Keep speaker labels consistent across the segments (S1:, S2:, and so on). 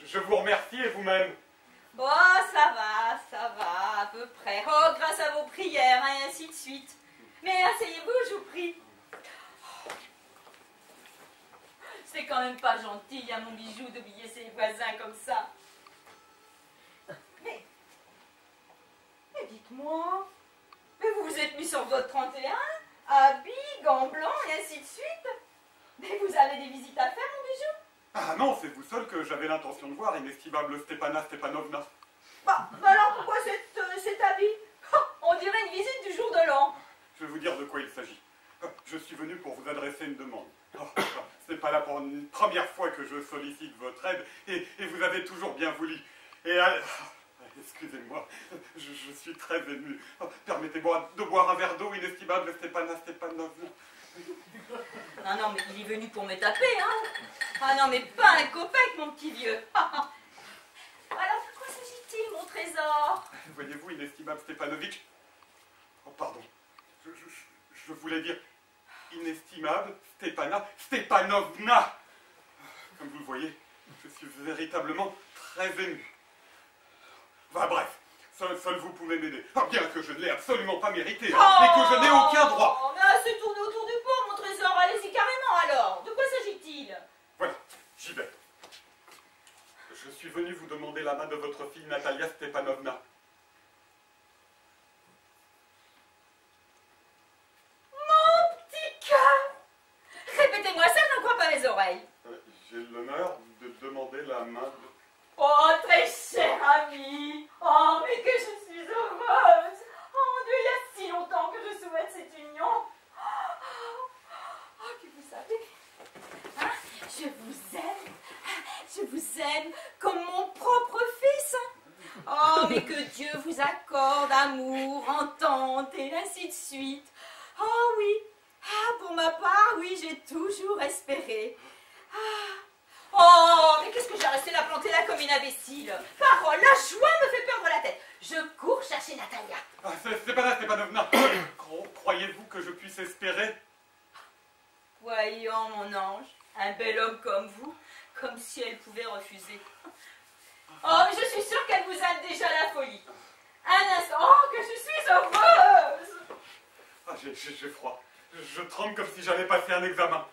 S1: Je vous remercie et vous-même.
S2: Oh, ça va, à peu près. Oh, grâce à vos prières, et ainsi de suite. Mais asseyez-vous, je vous prie. C'est quand même pas gentil, hein, mon bijou, d'oublier ses voisins comme ça. Mais dites-moi, mais vous vous êtes mis sur votre 31, habits, gants blancs, et ainsi de suite. Mais vous avez des visites à faire, mon bijou?
S1: Ah non, c'est vous seul que j'avais l'intention de voir, inestimable Stepana Stepanovna.
S2: Bah alors pourquoi cet habit? Oh, on dirait une visite du jour de l'an.
S1: Je vais vous dire de quoi il s'agit. Je suis venu pour vous adresser une demande. Ce n'est pas là pour une première fois que je sollicite votre aide, et vous avez toujours bien voulu. Et excusez-moi, je suis très ému. Permettez-moi de boire un verre d'eau, inestimable Stepana Stepanovna.
S2: Non, mais il est venu pour me taper, hein. Ah non, mais pas un copec, mon petit vieux. Alors, de quoi s'agit-il, mon trésor?
S1: Voyez-vous, inestimable Stepanovitch. Oh, pardon. Je voulais dire inestimable Stepanovna. Comme vous le voyez, je suis véritablement très ému. Enfin bref, seul vous pouvez m'aider. Bien que je ne l'ai absolument pas mérité, hein, et que je n'ai aucun droit.
S2: Mais assez tourné autour du pot, mon trésor. Allez-y carrément, alors. De quoi s'agit-il?
S1: Voilà, j'y vais. Je suis venu vous demander la main de votre fille Natalia Stepanovna.
S2: Mon petit cœur! Répétez-moi ça, je ne crois pas mes oreilles.
S1: J'ai l'honneur de demander la main de...
S2: Oh, très cher ami! Oh, mais que je suis heureuse! Oh mon Dieu, il y a si longtemps que je souhaite cette union! Oh, puis vous savez, hein, je vous aime comme mon propre fils! Oh, mais que Dieu vous accorde amour, entente, et ainsi de suite! Oh oui! Ah, pour ma part, oui, j'ai toujours espéré! Ah! Oh, mais qu'est-ce que j'ai resté la planter là comme une imbécile? Parole, la joie me fait perdre la tête. Je cours chercher Natalia.
S1: Stepanovna, croyez-vous que je puisse espérer?
S2: Voyons, mon ange, un bel homme comme vous, comme si elle pouvait refuser. Oh, mais je suis sûre qu'elle vous a déjà la folie. Un instant, oh, que je suis heureuse.
S1: Ah, j'ai froid. Je tremble comme si j'allais passer un examen.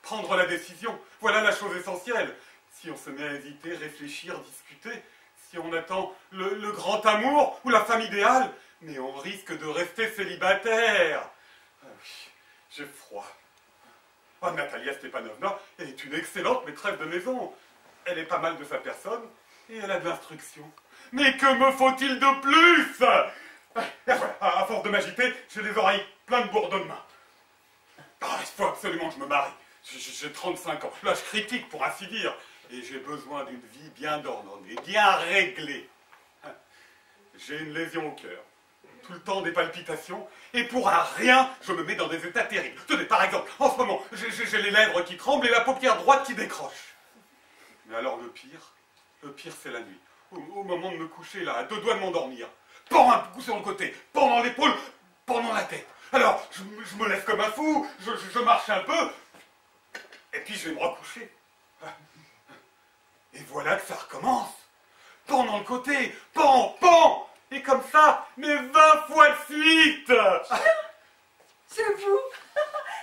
S1: Prendre la décision, voilà la chose essentielle. Si on se met à hésiter, réfléchir, discuter, si on attend le grand amour ou la femme idéale, mais on risque de rester célibataire. Ah oui, j'ai froid. Oh, Natalia Stepanovna est une excellente maîtresse de maison. Elle est pas mal de sa personne et elle a de l'instruction. Mais que me faut-il de plus? Voilà, à force de m'agiter, j'ai les oreilles pleines de bourdonnements. Ah, il faut absolument que je me marie. J'ai 35 ans. Là, je critique, pour ainsi dire. Et j'ai besoin d'une vie bien ordonnée, bien réglée. J'ai une lésion au cœur. Tout le temps des palpitations. Et pour un rien, je me mets dans des états terribles. Tenez, par exemple, en ce moment, j'ai les lèvres qui tremblent et la paupière droite qui décroche. Mais alors, le pire, c'est la nuit. Au moment de me coucher, là, à 2 doigts de m'endormir. Pends un coup sur le côté, pendant l'épaule, pendant la tête. Alors, je me lève comme un fou, je marche un peu, et puis je vais me recoucher. Et voilà que ça recommence. Pendant le côté, pan, et comme ça, mais 20 fois de suite.
S3: C'est vous.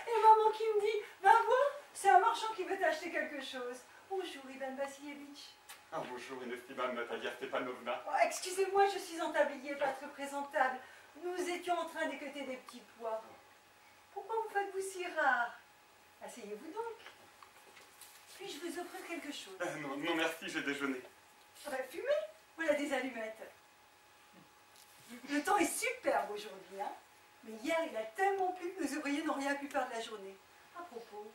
S3: Et maman qui me dit, va voir, c'est un marchand qui veut t'acheter quelque chose. Bonjour, Ivan Vassilievitch.
S1: Ah, bonjour, inestimable Natalia Stepanovna.
S3: Oh, excusez-moi, je suis en tablier, pas très présentable. Nous étions en train d'équeuter des petits pois. Pourquoi vous faites-vous si rare? Asseyez-vous donc. Puis-je vous offrir quelque chose?
S1: Non, merci, j'ai déjeuné.
S3: Ah ben, fumez. Voilà des allumettes. Le temps est superbe aujourd'hui, hein? Mais hier, il a tellement plu que nos ouvriers n'ont rien pu faire de la journée. À propos,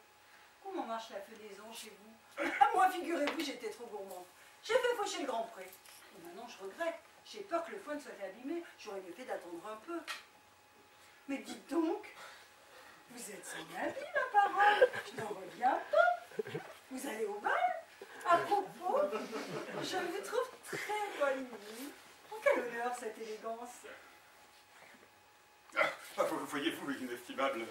S3: comment marche la fenaison chez vous? Moi, figurez-vous, j'étais trop gourmand. J'ai fait faucher le Grand Pré. Et maintenant, je regrette. J'ai peur que le foin soit abîmé. J'aurais mieux fait d'attendre un peu. Mais dites donc, vous êtes sans habit, ma parole. Je n'en reviens pas. Vous allez au bal? À propos, je vous trouve très bonne nuit. Oh, quel honneur, cette élégance.
S1: Voyez-vous, inestimable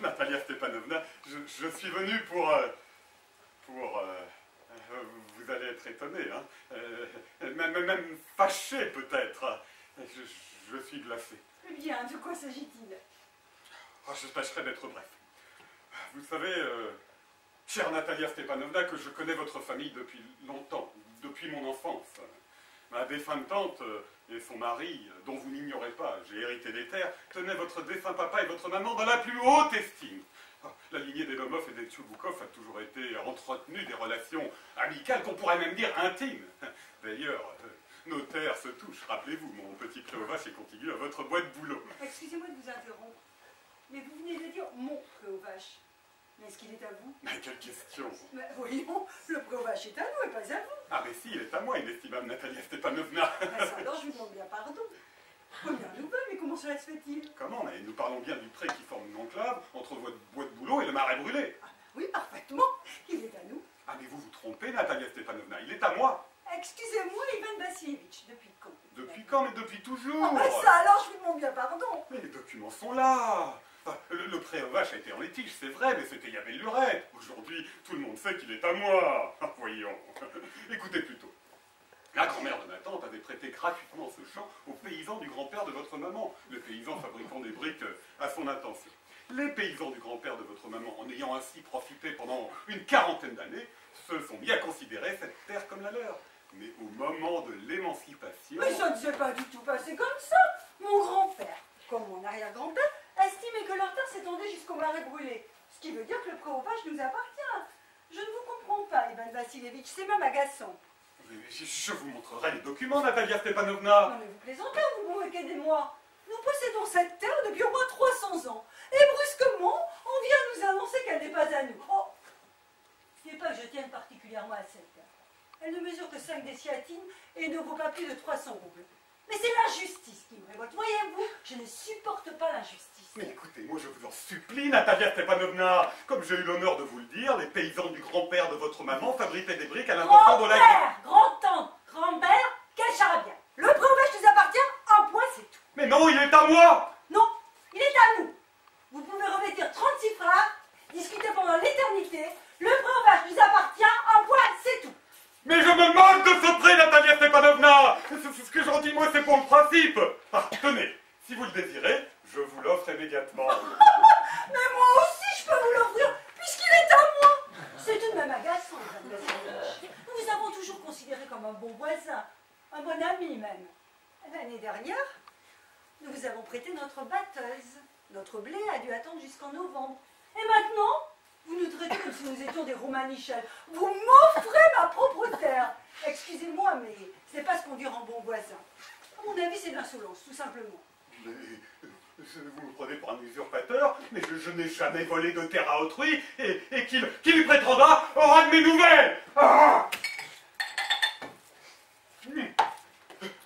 S1: Natalia Stepanovna, je suis venu pour Vous allez être étonné, hein. Même fâché peut-être. Je suis glacé.
S3: Eh bien, de quoi s'agit-il?
S1: Oh, je tâcherai d'être bref. Vous savez, chère Natalia Stepanovna, que je connais votre famille depuis longtemps, depuis mon enfance. Ma défunte tante et son mari, dont vous n'ignorez pas, j'ai hérité des terres, tenaient votre défunt papa et votre maman dans la plus haute estime. La lignée des Lomov et des Tchouboukov a toujours été entretenue des relations amicales, qu'on pourrait même dire intimes. D'ailleurs, nos terres se touchent, rappelez-vous, mon petit pré aux vaches est contigu à votre boîte boulot.
S3: Excusez-moi de vous interrompre, mais vous venez de dire mon pré aux vaches. Mais est-ce qu'il est à vous?
S1: Mais quelle question!
S3: Mais voyons, le pré aux vaches est à nous et pas à vous.
S1: Ah mais si, il est à moi, inestimable Natalia Stepanovna.
S3: Ah, ça, alors je vous demande bien pardon. Première nouvelle, mais comment cela se fait-il?
S1: Comment? Mais nous parlons bien du pré qui forme une enclave entre votre boîte boulot et le marais brûlé.
S3: Ah, oui, parfaitement, il est à nous.
S1: Ah mais vous vous trompez, Natalia Stepanovna, il est à moi.
S3: Excusez-moi, Ivan Vassilievitch, depuis quand?
S1: Depuis quand? Mais depuis toujours.
S3: Ah, bah ça, alors je vous demande bien pardon.
S1: Mais les documents sont là. Le pré aux vaches a été en litige, c'est vrai, mais c'était il y avait le lurette. Aujourd'hui, tout le monde sait qu'il est à moi. Voyons. Écoutez plutôt. La grand-mère de ma tante avait prêté gratuitement ce champ aux paysans du grand-père de votre maman, les paysans fabriquant des briques à son intention. Les paysans du grand-père de votre maman, en ayant ainsi profité pendant une quarantaine d'années, se sont mis à considérer cette terre comme la leur. Mais au moment de l'émancipation...
S3: Mais ça ne s'est pas du tout passé comme ça. Mon grand-père, comme mon arrière-grand-père, estimait que leur terre s'étendait jusqu'au marais brûlé. Ce qui veut dire que le pré aux vaches nous appartient. Je ne vous comprends pas, Ivan Vassilievitch, c'est même agaçant.
S1: Je vous montrerai les documents, Natalia Stepanovna.
S3: Non mais vous plaisantez ou vous moquez de moi? Nous possédons cette terre depuis au moins 300 ans. Et brusquement, on vient nous annoncer qu'elle n'est pas à nous. Oh, ce n'est pas que je tienne particulièrement à cette terre. Elle ne mesure que 5 déciatines et ne vaut pas plus de 300 roubles. Mais c'est l'injustice qui me révolte. Voyez-vous, je ne supporte pas l'injustice.
S1: Mais écoutez, moi je vous en supplie, Natalia Stepanovna. Comme j'ai eu l'honneur de vous le dire, les paysans du grand-père de votre maman fabriquaient des briques à l'intention de la...
S3: Grand-père, grand-tante, grand-père, quel charabia. Le pré aux vaches nous appartient, un point c'est tout.
S1: Mais non, il est à moi.
S3: Non, il est à nous. Vous pouvez revêtir 36 frères, discuter pendant l'éternité. Le pré aux vaches nous appartient, un point c'est tout.
S1: Mais je me moque de ce prix, Natalia Stepanovna. Ce que j'en dis, moi, c'est pour le principe. Ah, tenez, si vous le désirez, je vous l'offre immédiatement.
S3: Mais moi aussi, je peux vous l'offrir, puisqu'il est à moi. C'est tout de même agaçant, Madame Vassilievitch. Nous vous avons toujours considéré comme un bon voisin, un bon ami même. L'année dernière, nous vous avons prêté notre batteuse. Notre blé a dû attendre jusqu'en novembre. Et maintenant, vous nous traitez comme si nous étions des Romanichels. Vous m'offrez ma propre terre. Excusez-moi, mais c'est pas ce qu'on dit en bon voisin. À mon avis, c'est de l'insolence, tout simplement.
S1: Mais, vous me prenez pour un usurpateur, mais je n'ai jamais volé de terre à autrui, et qui lui prétendra aura de mes nouvelles. Ah.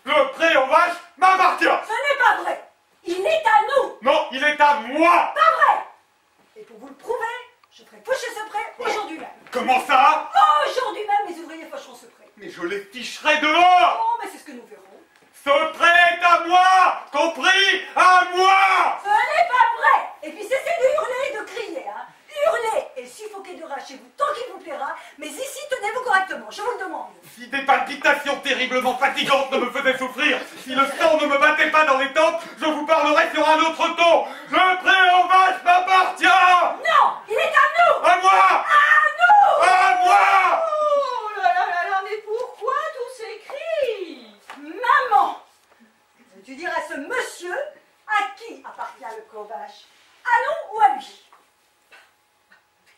S1: Le pré aux vaches m'appartient.
S3: Ce n'est pas vrai. Il est à nous.
S1: Non, il est à moi.
S3: Pas vrai. Et pour vous le prouver, je ferai faucher ce pré aujourd'hui même.
S1: Comment ça?
S3: Aujourd'hui même, les ouvriers faucheront ce pré.
S1: Mais je les ficherai dehors.
S3: Oh, mais c'est ce que nous verrons.
S1: Ce pré est à moi, compris? À moi.
S3: Ce n'est pas vrai. Et puis cessez de hurler et de crier, hein. Hurlez et suffoquez de rage chez vous tant qu'il vous plaira, mais ici, tenez-vous correctement, je vous le demande.
S1: Si des palpitations terriblement fatigantes ne me faisaient souffrir, si le sang ne me battait pas dans les tempes, je vous parlerais sur un autre ton. Le pré aux vaches m'appartient.
S3: Non, il est à nous.
S1: À moi.
S3: À nous.
S1: À moi.
S2: Oh là là là là, mais pourquoi tous ces cris?
S3: Maman, tu diras à ce monsieur à qui appartient le pré aux vaches? À nous ou à lui?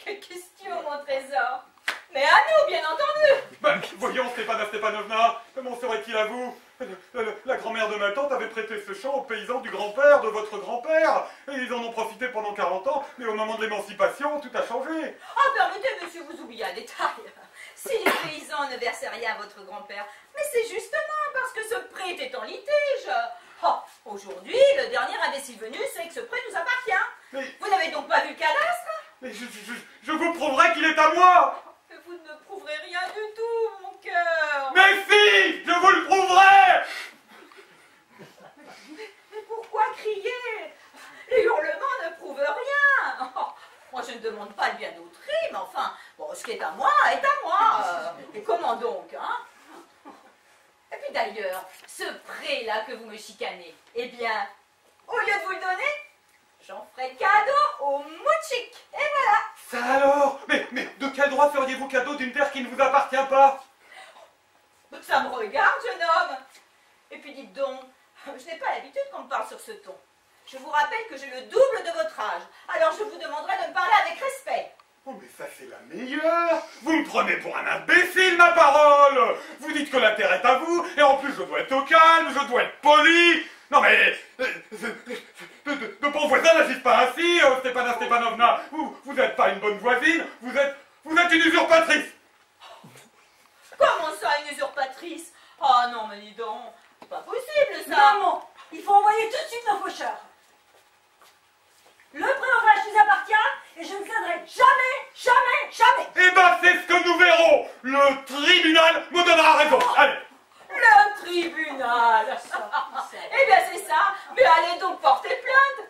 S2: Quelle question, mon trésor. Mais à nous, bien entendu.
S1: Ben, voyons, Stépana Stepanovna, comment serait-il à vous? La grand-mère de ma tante avait prêté ce champ aux paysans du grand-père de votre grand-père, et ils en ont profité pendant 40 ans, mais au moment de l'émancipation, tout a changé.
S2: Ah, permettez, monsieur, vous oubliez un détail. Si les paysans ne versaient rien à votre grand-père, mais c'est justement parce que ce prêt était en litige. Oh, aujourd'hui, le dernier imbécile venu sait que ce prêt nous appartient.
S1: Mais,
S2: Vous n'avez donc pas vu le cadastre?
S1: mais je vous prouverai qu'il est à moi.
S2: Mais vous ne me prouverez rien du tout, mon cœur.
S1: Mais si, je vous le prouverai.
S2: Mais pourquoi crier? Les hurlements ne prouvent rien. Oh, Moi, je ne demande pas le bien d'autrui, mais enfin, bon, ce qui est à moi est à moi. Et comment donc, hein? Et puis d'ailleurs, ce prêt-là que vous me chicanez, eh bien, au lieu de vous le donner, j'en ferai cadeau au Moutchik. Et voilà.
S1: Ça alors? Mais de quel droit feriez-vous cadeau d'une terre qui ne vous appartient pas?
S2: Ça me regarde, jeune homme. Et puis dites donc, je n'ai pas l'habitude qu'on me parle sur ce ton. Je vous rappelle que j'ai le double de votre âge. Alors je vous demanderai de me parler avec respect.
S1: Oh mais ça c'est la meilleure! Vous me prenez pour un imbécile, ma parole! Vous dites que la terre est à vous, et en plus je dois être au calme, je dois être poli! Non mais... de bons voisins n'agissent pas ainsi, Stépana Stepanovna! Vous n'êtes pas une bonne voisine, vous êtes une usurpatrice!
S2: Comment ça, une usurpatrice? Oh non, mais dis donc, c'est pas possible ça!
S3: Maman, il faut envoyer tout de suite nos faucheurs. Le préovage nous appartient et je ne céderai jamais, jamais, jamais.
S1: Eh ben c'est ce que nous verrons! Le tribunal me donnera raison! Allez!
S2: Le tribunal! Eh bien c'est ça, mais allez donc porter plainte!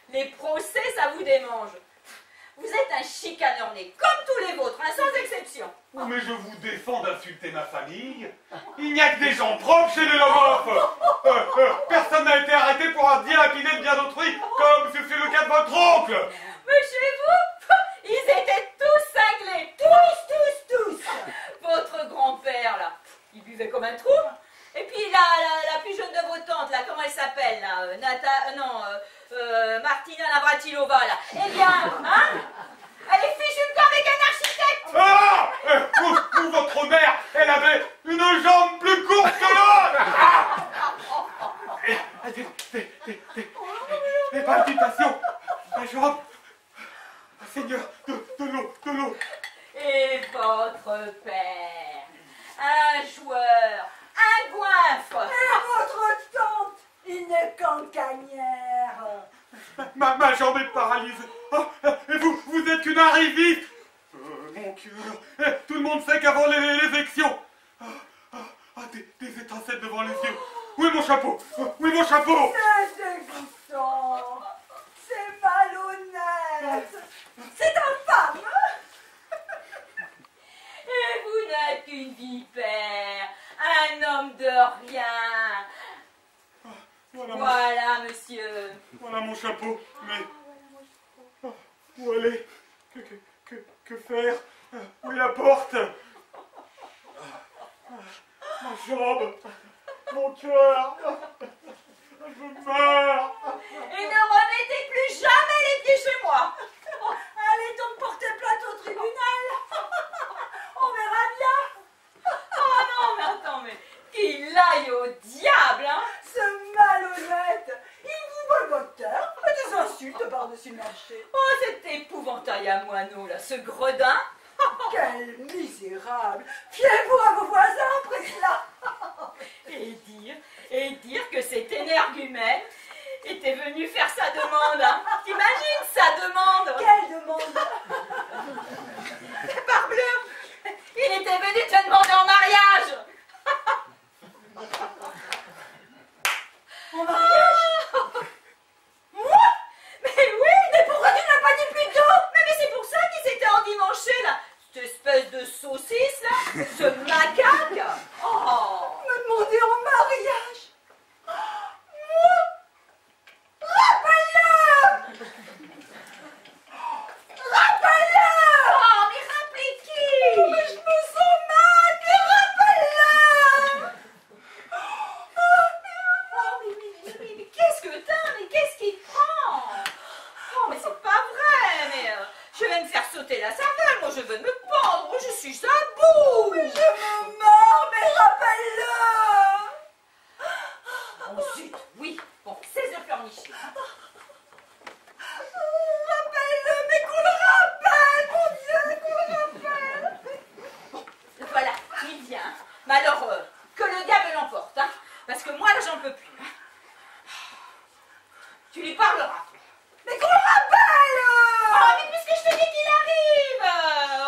S2: Les procès, ça vous démange. Vous êtes un chicaneur né, comme tous les vôtres, hein, sans exception.
S1: Oh, mais je vous défends d'insulter ma famille. Il n'y a que des gens propres chez les Lobov. Personne n'a été arrêté pour dilapider le bien d'autrui, comme ce fut le cas de votre oncle.
S2: Mais chez vous, ils étaient tous cinglés, tous. Votre grand-père, là, il buvait comme un trou. Et puis la plus jeune de vos tantes, là, comment elle s'appelle, là, Martina Navratilova, là. Eh bien, hein, elle est fichue qu'avec un architecte.
S1: Ah! Vous, votre mère, elle avait une jambe plus courte que l'autre. Des palpitations. La jambe. Ah, Seigneur, de l'eau.
S2: Et votre père, un joueur, un goinfre.
S3: Et votre tante, il n'est qu'en cagnère.
S1: Ma jambe est paralysée. Oh, et vous êtes qu'une arriviste. Mon cœur. Tout le monde sait qu'avant l'élection. Des étincelles devant les yeux. Où est mon chapeau? Où est mon chapeau?
S3: C'est dégoûtant. C'est malhonnête. C'est infâme.
S2: Et vous n'êtes qu'une vipère, un homme de rien. Voilà, monsieur.
S1: Voilà mon chapeau. Mais où aller? Que faire? Où est la porte? Ma jambe. Mon cœur. Je meurs.
S2: Et ne remettez plus jamais les pieds chez moi.
S3: Allez donc porter plainte au tribunal. On verra bien.
S2: Oh non, mais attends, mais qu'il aille au diable, hein.
S3: Ce malhonnête, il vous vole votre terre et des insultes par-dessus le marché.
S2: Oh, cet épouvantail à moineau, là, ce gredin.
S3: Quel misérable. Fiez-vous à vos voisins après cela.
S2: Et dire que cet énergumène était venu faire sa demande, hein. T'imagines sa demande?
S3: Quelle demande?
S2: Parbleu, il était venu te demander en mariage.
S3: En mariage?
S2: Moi? Mais oui, mais pourquoi tu ne l'as pas dit plus tôt? Mais c'est pour ça qu'il s'était endimanché, là. Cette espèce de saucisse, là, ce macaque. Oh.
S3: Me demander en mariage? Moi? Rappelle-le! Rappelle-le!
S2: Oh, mais rappelez qui?
S3: Mais je me sens mal, mais rappelle-le!
S2: Mais qu'est-ce que t'as? Mais qu'est-ce qui te prend? Oh, mais c'est pas vrai, mais je vais me faire sauter la cervelle, moi je veux me pendre, je suis à bout.
S3: Mais je me mords, mais rappelle-le!
S2: Oh zut, oui, bon, 16 heures pleurnicher.
S3: Rappelle-le, mais qu'on le rappelle, mon Dieu, qu'on le rappelle!
S2: Voilà, il vient. Mais alors, que le diable l'emporte, hein, parce que moi là j'en peux plus. Hein. Tu lui parleras.
S3: Mais qu'on le rappelle!
S2: Oh, mais puisque je te dis qu'il arrive!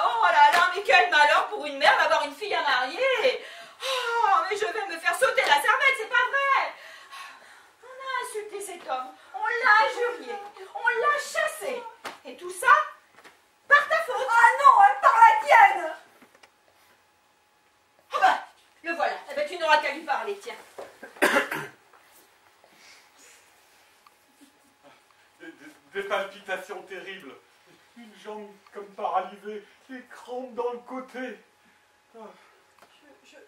S2: Oh là là, mais quel malheur pour une mère d'avoir une fille à marier! Oh, mais je vais me faire sauter la cervelle, c'est pas vrai! On a insulté cet homme, on l'a injurié, on l'a chassé. Et tout ça parler, tiens.
S1: Des palpitations terribles, une jambe comme paralysée, des crampes dans le côté. Ah.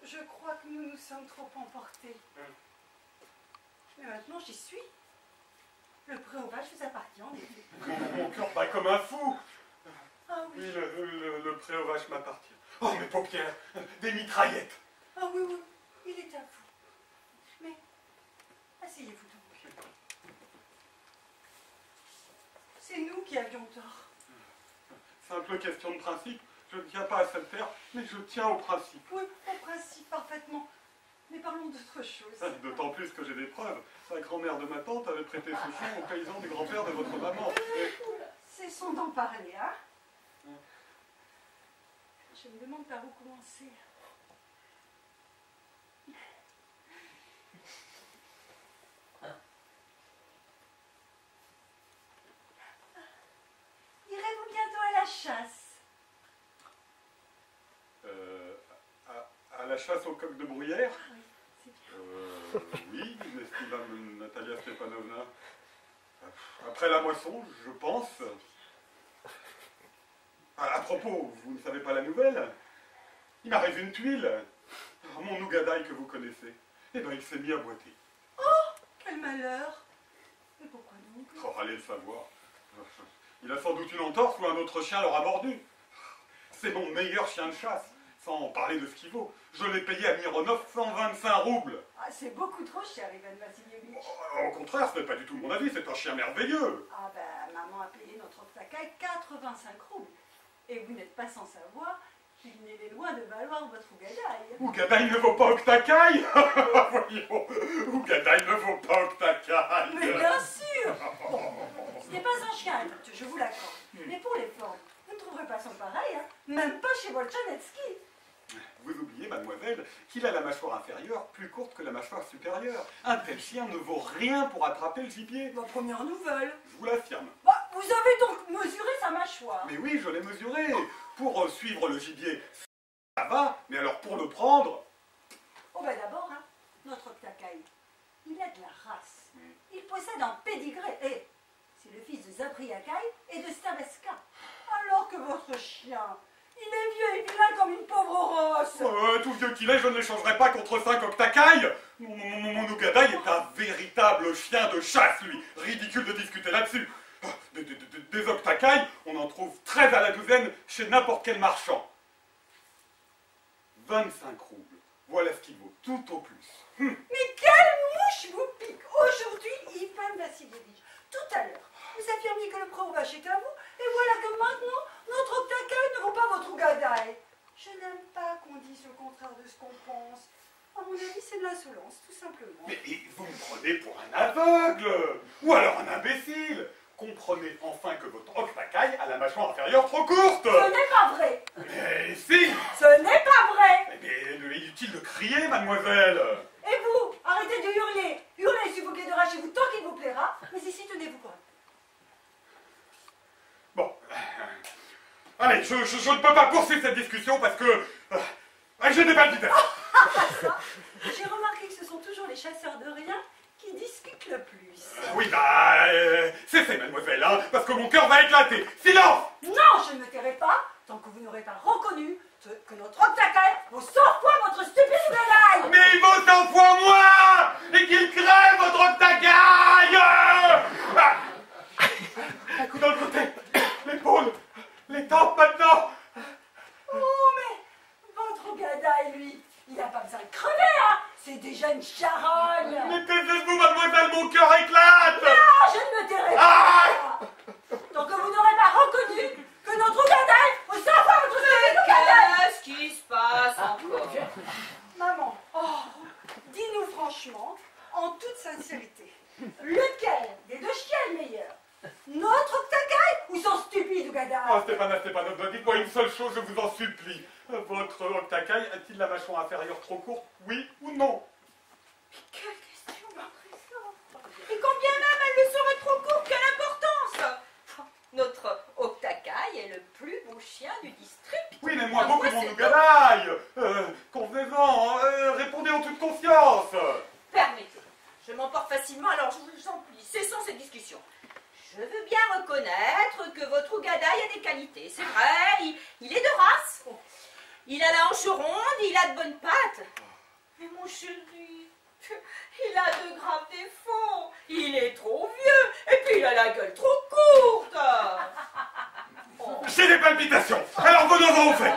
S3: Je crois que nous nous sommes trop emportés. Mais maintenant, j'y suis. Le préovage vous appartient, en effet.
S1: Mon cœur bat comme un fou.
S3: Ah oui.
S1: Oui, le préovage m'appartient. Oh, mes paupières, des mitraillettes.
S3: Ah oui, oui, il est à vous. Mais, asseyez-vous donc. C'est nous qui avions tort.
S1: Simple question de principe. Je ne tiens pas à cette terre, mais je tiens au principe.
S3: Oui, au principe, parfaitement. Mais parlons d'autre chose.
S1: D'autant plus que j'ai des preuves. La grand-mère de ma tante avait prêté ce chien au paysan du grand-père de votre maman. Et...
S3: Cessons d'en parler, hein. Je me demande par où commencer. Irez-vous bientôt à la chasse?
S1: À la chasse au coq de bruyère?
S3: Oui, c'est bien.
S1: Oui, estimable Natalia Stepanovna. Après la moisson, je pense. À propos, vous ne savez pas la nouvelle? Il m'arrive une tuile. Mon Nougadaï que vous connaissez. Eh bien, il s'est mis à boiter.
S3: Quel malheur! Mais pourquoi donc?
S1: Oh, allez le savoir. Il a sans doute une entorse ou un autre chien l'aura mordu. C'est mon meilleur chien de chasse, sans parler de ce qu'il vaut. Je l'ai payé à Mironov 125 roubles.
S3: Ah, c'est beaucoup trop cher, Ivan Vassilievitch.
S1: Au contraire, ce n'est pas du tout mon avis, c'est un chien merveilleux.
S3: Ah ben, maman a payé notre Oktakai 85 roubles. Et vous n'êtes pas sans savoir qu'il n'est loin de valoir votre Ougadaï.
S1: Ougadaï ne vaut pas Oktakai. Voyons, Ougadaï ne vaut pas Oktakai.
S3: Mais bien sûr. Bon, ce n'est pas un chien adulte, je vous l'accorde. Mais pour les formes, vous ne trouverez pas son pareil, hein. Même pas chez Volchanetsky.
S1: Vous oubliez, mademoiselle, qu'il a la mâchoire inférieure plus courte que la mâchoire supérieure. Un tel chien ne vaut rien pour attraper le gibier.
S3: Ma première nouvelle.
S1: Je vous l'affirme.
S3: Bah, vous avez donc mesuré sa mâchoire.
S1: Mais oui, je l'ai mesuré. Pour suivre le gibier, ça va, mais alors pour le prendre...
S3: Oh ben d'abord, hein, notre Oktakai, il a de la race. Il possède un pédigré. Et c'est le fils de Zabriakai et de Staveska. Alors que votre chien, il est vieux et vilain comme une pauvre rosse.
S1: Tout vieux qu'il est, je ne l'échangerai pas contre 5 Oktakai. Mon Ougadaï est un véritable chien de chasse, lui. Ridicule de discuter là-dessus. Des Oktakai, on en trouve 13 à la douzaine chez n'importe quel marchand. 25 roubles. Voilà ce qu'il vaut, tout au plus.
S3: Mais quelle mouche vous pique aujourd'hui, Ivan Vassilievitch. Tout à l'heure, vous affirmiez que le préovage est à vous, et voilà que maintenant, notre Oktakai ne vaut pas votre Ougadaï. Je n'aime pas qu'on dise le contraire de ce qu'on pense. À mon avis, c'est de l'insolence, tout simplement.
S1: Mais vous me prenez pour un aveugle, ou alors un imbécile. Comprenez enfin que votre Oktakai a la mâchoire inférieure trop courte.
S3: Ce n'est pas vrai.
S1: Mais si.
S3: Ce n'est pas vrai.
S1: Mais inutile de crier, mademoiselle.
S3: Et vous, arrêtez de hurler. Hurlez et suffoquez de rage chez vous tant qu'il vous plaira. Mais ici, tenez-vous correct.
S1: Bon. Allez, je ne peux pas poursuivre cette discussion parce que... j'ai des palpitations.
S3: J'ai remarqué que ce sont toujours les chasseurs de rien qui discutent le plus.
S1: Oui, bah... cessez, mademoiselle, hein, parce que mon cœur va éclater. Silence.
S3: Non, je ne me tairai pas tant que vous n'aurez pas reconnu que notre Oktakai vaut 100 fois votre stupide Ougadaï.
S1: Mais il vaut 100 fois moi. Et qu'il crève, votre Oktakai. Un coup dans le côté, l'épaule, les tempes maintenant.
S3: Oh, mais votre Ougadaï, lui, il n'a pas besoin de crever, hein. C'est déjà une charogne.
S1: Mais taisez-vous, mademoiselle, mon cœur éclate.
S3: Non, je ne me tairai pas. Tant que vous n'aurez pas reconnu que notre Ougadaï vaut 100 fois votre stupide Ougadaï.
S2: Qu'est-ce qui se passe encore?
S3: Maman, dis-nous franchement, en toute sincérité, lequel des deux chiens est le meilleur? Notre Oktakai ou son stupide Ougadaï?
S1: Oh, Stepanovna, dites-moi une seule chose, je vous en supplie. Votre Oktakai a-t-il la mâchoire inférieure trop courte, oui ou non?
S2: Quelle question intéressante. Et combien même elle le serait trop courte, quelle importance? Notre Oktakai est le plus beau chien du district.
S1: Oui, mais moins
S2: Ah,
S1: beau
S2: moi,
S1: que mon
S2: c'est
S1: Nougadaï. Convenez-en, répondez en toute confiance.
S2: Permettez, je m'emporte facilement, alors je vous en prie, cessons cette discussion. Je veux bien reconnaître que votre Ougadaï a des qualités. C'est vrai, il est de race. Il a la hanche ronde, il a de bonnes pattes. Mais mon chéri, il a de graves défauts. Il est trop vieux, et puis il a la gueule trop courte. Oh.
S1: J'ai des palpitations. Alors venons-en au fait.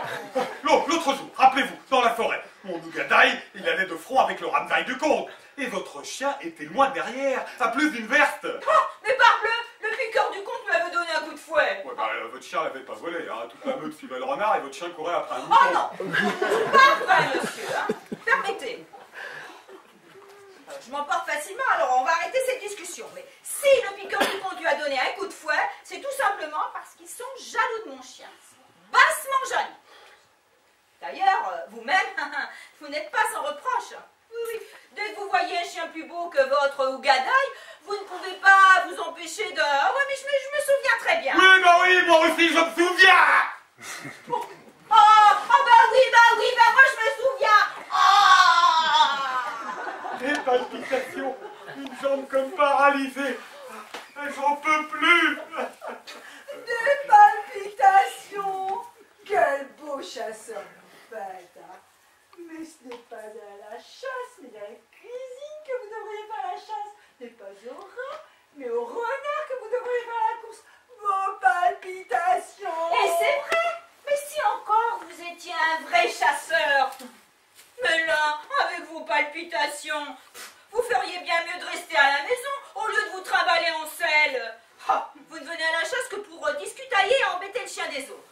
S1: L'autre jour, rappelez-vous, dans la forêt, mon Nougadaï, il allait de front avec le ramdaï du comte. Et votre chien était loin derrière, à plus d'une verste.
S2: Oh, mais parbleu, le piqueur du comte lui avait donné un coup de fouet.
S1: Ouais, bah, votre chien l'avait pas volé, hein. Toute la meute suivait le renard et votre chien courait après un mouton.
S2: Oh non, c'est pas vrai, monsieur. Hein. Permettez. Je m'emporte facilement, alors on va arrêter cette discussion. Mais si le piqueur du comte lui a donné un coup de fouet, c'est tout simplement parce qu'ils sont jaloux de mon chien. Bassement jaloux. D'ailleurs, vous-même, vous n'êtes pas sans reproche. Oui, oui. Dès que vous voyez un chien plus beau que votre Ougadaï, vous ne pouvez pas vous empêcher de... Ah ouais, mais je me souviens très bien.
S1: Oui, bah oui, moi aussi je me souviens.
S2: Bah moi je me souviens.
S1: Des palpitations, une jambe comme paralysée. J'en peux plus.
S3: Des palpitations. Quel beau chasseur vous faites, hein. Mais ce n'est pas à la chasse, mais à la cuisine que vous devriez faire la chasse. Ce n'est pas au rat, mais au renard que vous devriez faire la course. Vos palpitations.
S2: Et c'est vrai. Mais si encore vous étiez un vrai chasseur. Mais là, avec vos palpitations, vous feriez bien mieux de rester à la maison au lieu de vous trimballer en selle. Ah, vous ne venez à la chasse que pour discutailler et embêter le chien des autres.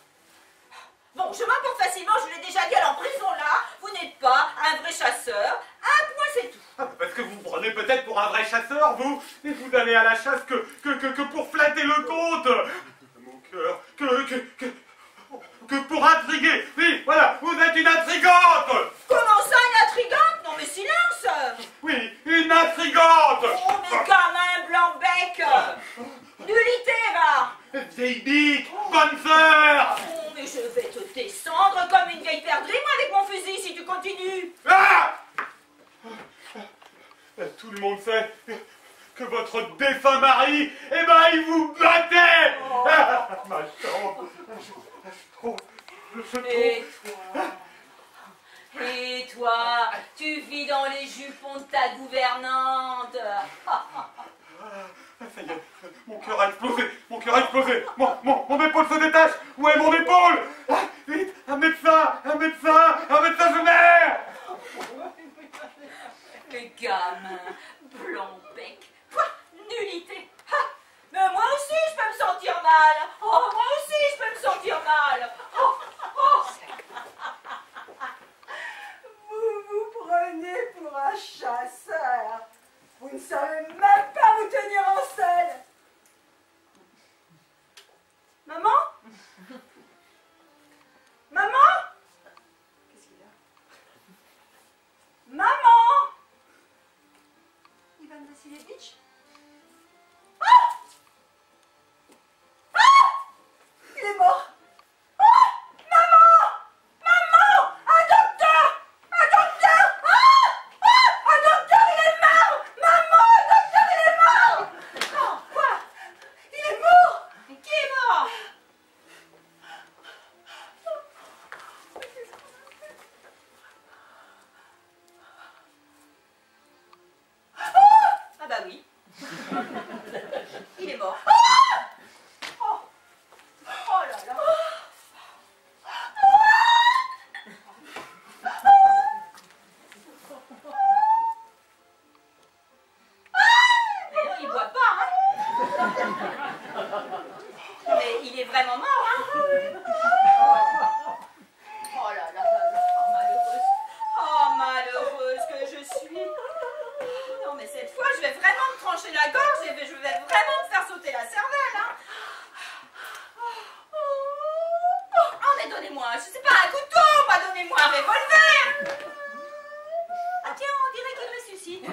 S2: Bon, je m'emporte facilement, je l'ai déjà dit, alors prison là, vous n'êtes pas un vrai chasseur. Un point, c'est tout.
S1: Ah, parce que vous me prenez peut-être pour un vrai chasseur, vous. Et vous allez à la chasse que pour flatter le comte. Mon cœur, que pour intriguer. Oui, voilà, vous êtes une intrigante.
S2: Comment ça, une intrigante? Non mais silence.
S1: Oui, une intrigante.
S2: Oh, mais gamin blanc-bec. Nullité, va.
S1: Vieille bique, bonne sœur.
S2: Oh, mais je vais te descendre comme une vieille perdrix, moi, avec mon fusil, si tu continues.
S1: Ah! Tout le monde sait que votre défunt mari, eh ben, il vous battait.
S2: Oh.
S1: Ah, ma chambre. Je trouve.
S2: Et toi, tu vis dans les jupons de ta gouvernante.
S1: Ça y est, mon cœur a explosé, mon épaule se détache. Où est mon épaule? Ah, vite, un médecin, je meurs.
S2: Le gamin blanc-bec. Quoi? Nullité. Ah, mais moi aussi, je peux me sentir mal. Oh, moi aussi, je peux me sentir mal. Oh, oh.
S3: Vous vous prenez pour un chasseur. Vous ne savez même pas vous tenir en selle. Maman? Maman? Qu'est-ce qu'il y a? Maman? Ivan Vassilievitch? Il est mort.
S2: Mais qui est mort? Ah bah oui. Il est mort.
S3: Oh là là.
S2: Mais non, il boit pas, hein. Mais il est vraiment mort, hein. Oh là là là là, oh malheureuse. Oh malheureuse que je suis. Non mais cette fois, je vais vraiment me trancher la gorge et je vais vraiment me faire sauter la cervelle, hein. Oh mais donnez-moi, je sais pas, un couteau, pas donnez-moi un revolver. Ah tiens, on dirait qu'il ressuscite.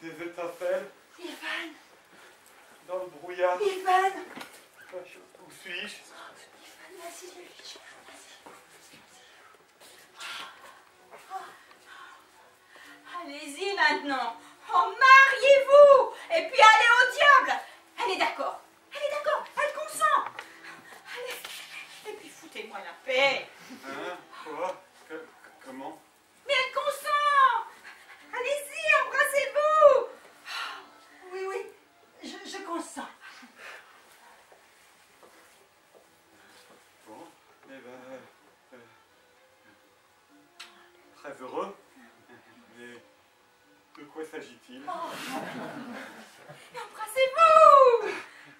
S1: Des étincelles
S3: Ivan,
S1: dans le brouillard.
S3: Ivan,
S1: Où suis-je?
S2: maintenant. Oh, mariez-vous et puis allez au diable. Elle est d'accord. Elle est d'accord. Elle consent. Allez. Et puis foutez-moi la paix.
S1: Hein? Quoi? Comment?
S2: Mais elle consent. Allez-y, embrassez-vous.
S3: Oui, oui, je consens.
S1: Bon, eh ben... très heureux. Mais de quoi s'agit-il?
S2: Embrassez-vous.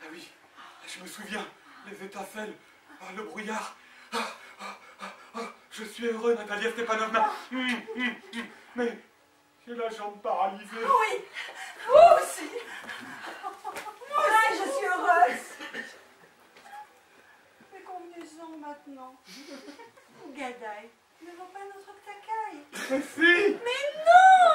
S1: Ah oui, je me souviens, les étincelles, le brouillard. Je suis heureux, Natalia Stepanovna. Mais j'ai la jambe paralysée.
S3: Oui, vous aussi. Moi aussi, je suis heureuse. Mais convenez-en maintenant. Gadaï ne vaut pas notre tacaille.
S1: Mais si!
S2: Mais non.